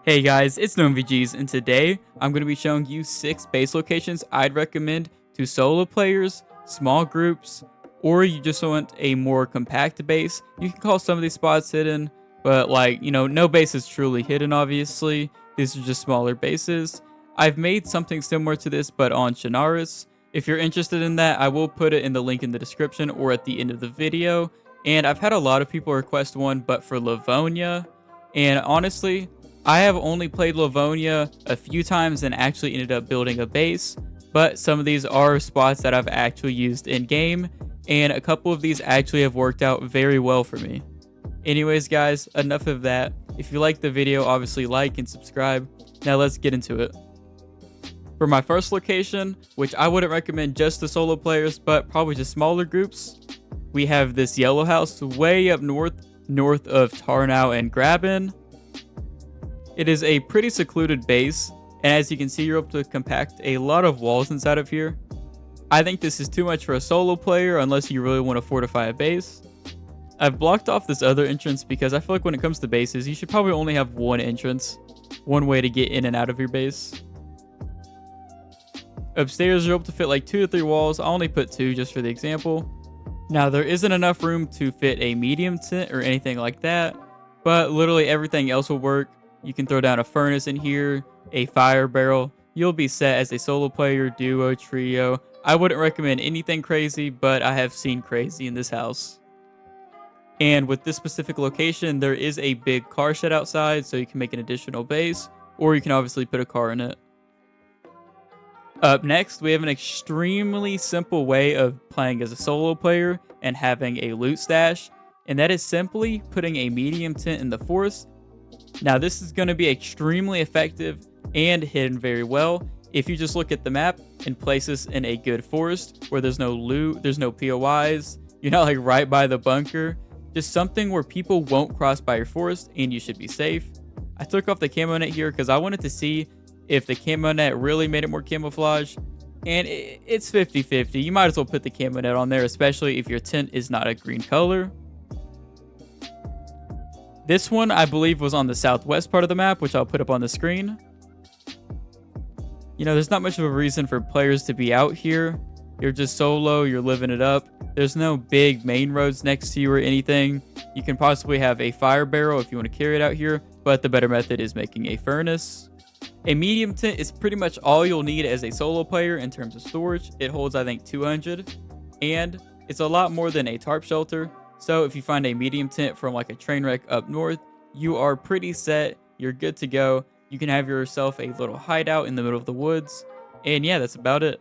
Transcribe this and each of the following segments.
Hey guys, it's Nonvgs, and today I'm going to be showing you 6 base locations I'd recommend to solo players, small groups, or you just want a more compact base. You can call some of these spots hidden, but no base is truly hidden, obviously. These are just smaller bases. I've made something similar to this, but on chernarus. If you're interested in that, I will put it in the link in the description or at the end of the video. And I've had a lot of people request one, but for Livonia. And honestly, I have only played Livonia a few times and actually ended up building a base, but some of these are spots that I've actually used in game, and a couple of these actually have worked out very well for me. Anyways guys, enough of that. If you like the video, obviously like and subscribe. Now let's get into it. For my first location, which I wouldn't recommend just to solo players, but probably just smaller groups, we have this yellow house way up north of Tarnow and Graben. It is a pretty secluded base, and as you can see, you're able to compact a lot of walls inside of here. I think this is too much for a solo player unless you really want to fortify a base. I've blocked off this other entrance because I feel like when it comes to bases, you should probably only have one entrance, one way to get in and out of your base. Upstairs, you're able to fit like 2 to 3 walls. I only put 2 just for the example. Now, there isn't enough room to fit a medium tent or anything like that, but literally everything else will work. You can throw down a furnace in here, a fire barrel. You'll be set as a solo player, duo, trio. I wouldn't recommend anything crazy, but I have seen crazy in this house. And with this specific location, there is a big car shed outside, so you can make an additional base, or you can obviously put a car in it. Up next, we have an extremely simple way of playing as a solo player and having a loot stash, and that is simply putting a medium tent in the forest. Now, this is going to be extremely effective and hidden very well if you just look at the map and place this in a good forest where there's no loot, there's no POIs, you're not like right by the bunker, just something where people won't cross by your forest and you should be safe. I took off the camo net here because I wanted to see if the camo net really made it more camouflage, and it's 50-50. You might as well put the camo net on there, especially if your tent is not a green color. This one, I believe, was on the southwest part of the map, which I'll put up on the screen. You know, there's not much of a reason for players to be out here. You're just solo, you're living it up. There's no big main roads next to you or anything. You can possibly have a fire barrel if you want to carry it out here, but the better method is making a furnace. A medium tent is pretty much all you'll need as a solo player in terms of storage. It holds, I think, 200, and it's a lot more than a tarp shelter. So if you find a medium tent from like a train wreck up north, you are pretty set. You're good to go. You can have yourself a little hideout in the middle of the woods. And yeah, that's about it.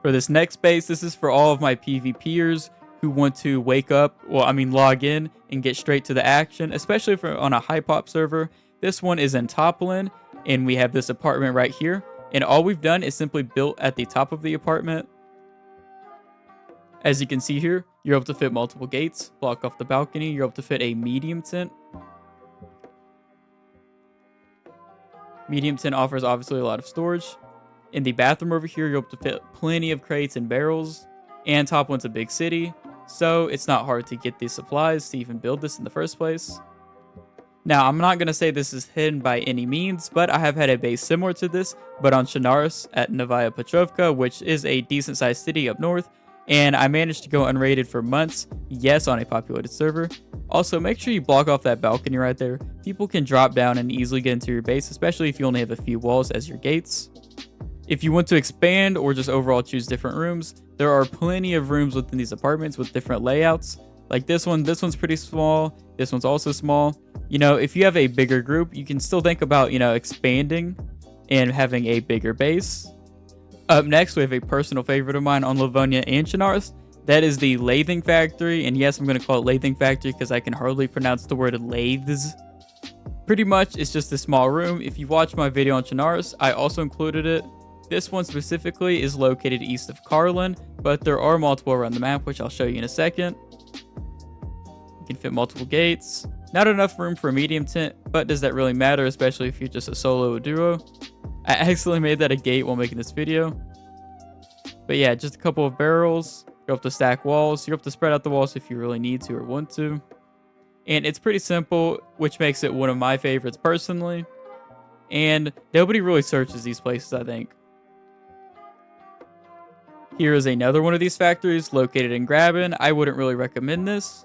For this next base, this is for all of my PvPers who want to log in and get straight to the action, especially on a high pop server. This one is in Toplin, and we have this apartment right here. And all we've done is simply built at the top of the apartment. As you can see here, you're able to fit multiple gates, block off the balcony. You're able to fit a medium tent. Medium tent offers obviously a lot of storage. In the bathroom over here, you're able to fit plenty of crates and barrels. And Toplin's a big city, so it's not hard to get these supplies to even build this in the first place. Now, I'm not going to say this is hidden by any means, but I have had a base similar to this, but on chernarus at Novaya Petrovka, which is a decent sized city up north. And I managed to go unrated for months, yes, on a populated server. Also, make sure you block off that balcony right there. People can drop down and easily get into your base, especially if you only have a few walls as your gates. If you want to expand or just overall choose different rooms, there are plenty of rooms within these apartments with different layouts. Like this one's pretty small. This one's also small. You know, if you have a bigger group, you can still think about, expanding and having a bigger base. Up next, we have a personal favorite of mine on Livonia and chernarus. That is the Lathes Factory. And yes, I'm going to call it Lathes Factory because I can hardly pronounce the word lathes. Pretty much, it's just a small room. If you watched my video on chernarus, I also included it. This one specifically is located east of Carlin, but there are multiple around the map, which I'll show you in a second. You can fit multiple gates. Not enough room for a medium tent, but does that really matter, especially if you're just a solo or duo? I accidentally made that a gate while making this video. But yeah, just a couple of barrels. You're able to stack walls. You're able to spread out the walls if you really need to or want to. And it's pretty simple, which makes it one of my favorites personally. And nobody really searches these places, I think. Here is another one of these factories located in Graben. I wouldn't really recommend this.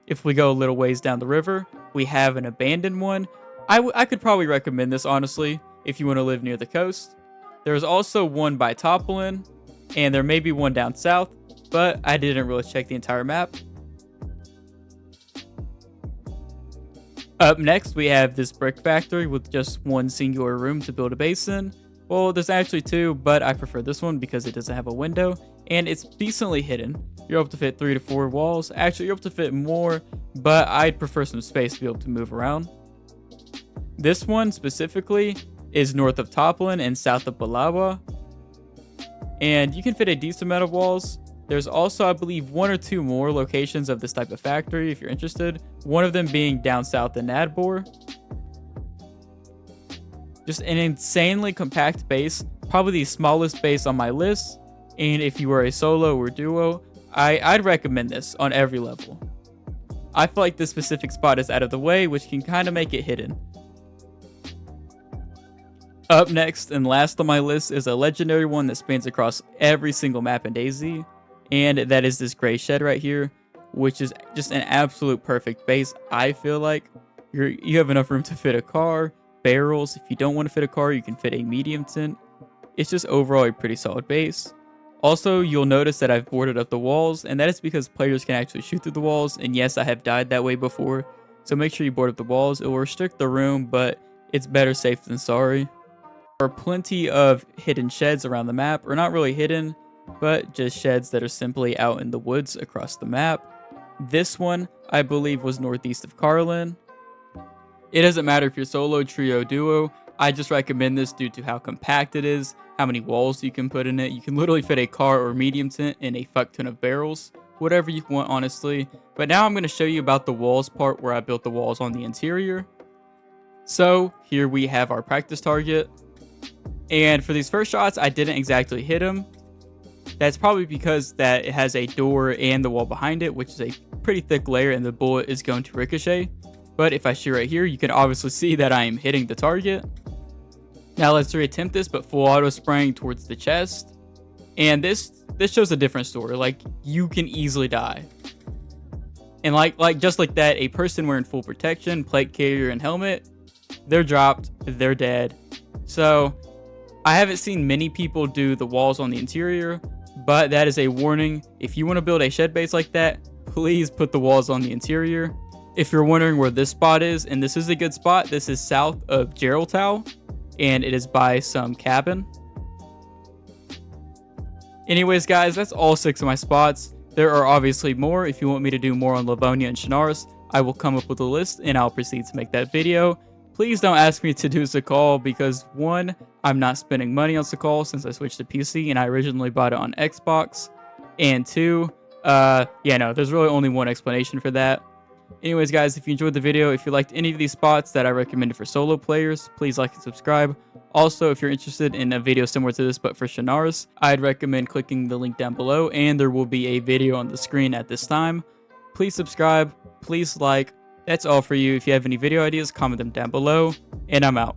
If we go a little ways down the river, we have an abandoned one. I could probably recommend this, honestly, if you want to live near the coast. There's also one by Topolin, and there may be one down south, but I didn't really check the entire map. Up next, we have this brick factory with just one singular room to build a base in. Well, there's actually two, but I prefer this one because it doesn't have a window, and it's decently hidden. You're able to fit 3 to 4 walls. Actually, you're able to fit more, but I'd prefer some space to be able to move around. This one specifically is north of Topolin and south of Balawa, and you can fit a decent amount of walls. There's also, I believe, 1 or 2 more locations of this type of factory if you're interested, one of them being down south in Nadbor. Just an insanely compact base, probably the smallest base on my list, and if you were a solo or duo, I'd recommend this on every level. I feel like this specific spot is out of the way, which can kind of make it hidden. Up next and last on my list is a legendary one that spans across every single map in DayZ, and that is this gray shed right here, which is just an absolute perfect base. I feel like you have enough room to fit a car, barrels. If you don't want to fit a car, you can fit a medium tent. It's just overall a pretty solid base. Also, you'll notice that I've boarded up the walls, and that is because players can actually shoot through the walls, and yes, I have died that way before, so make sure you board up the walls. It will restrict the room, but it's better safe than sorry. There are plenty of hidden sheds around the map, or not really hidden, but just sheds that are simply out in the woods across the map. This one, I believe, was northeast of Carlin. It doesn't matter if you're solo, trio, duo. I just recommend this due to how compact it is, how many walls you can put in it. You can literally fit a car or medium tent in a fuck ton of barrels, whatever you want, honestly. But now I'm going to show you about the walls part where I built the walls on the interior. So here we have our practice target. And for these first shots, I didn't exactly hit him. That's probably because that it has a door and the wall behind it, which is a pretty thick layer, and the bullet is going to ricochet. But if I shoot right here, you can obviously see that I am hitting the target. Now let's reattempt this, but full auto spraying towards the chest. And this shows a different story. Like, you can easily die. And like just like that, a person wearing full protection, plate carrier, and helmet, they're dropped, they're dead. So I haven't seen many people do the walls on the interior, but that is a warning. If you want to build a shed base like that, please put the walls on the interior. If you're wondering where this spot is, and this is a good spot, this is south of Geraldtown, and it is by some cabin. Anyways, guys, that's all 6 of my spots. There are obviously more. If you want me to do more on Livonia and chernarus, I will come up with a list and I'll proceed to make that video. Please don't ask me to do Sakal because 1, I'm not spending money on Sakal since I switched to PC and I originally bought it on Xbox. And 2, there's really only one explanation for that. Anyways, guys, if you enjoyed the video, if you liked any of these spots that I recommended for solo players, please like and subscribe. Also, if you're interested in a video similar to this but for chernarus, I'd recommend clicking the link down below, and there will be a video on the screen at this time. Please subscribe, please like. That's all for you. If you have any video ideas, comment them down below, and I'm out.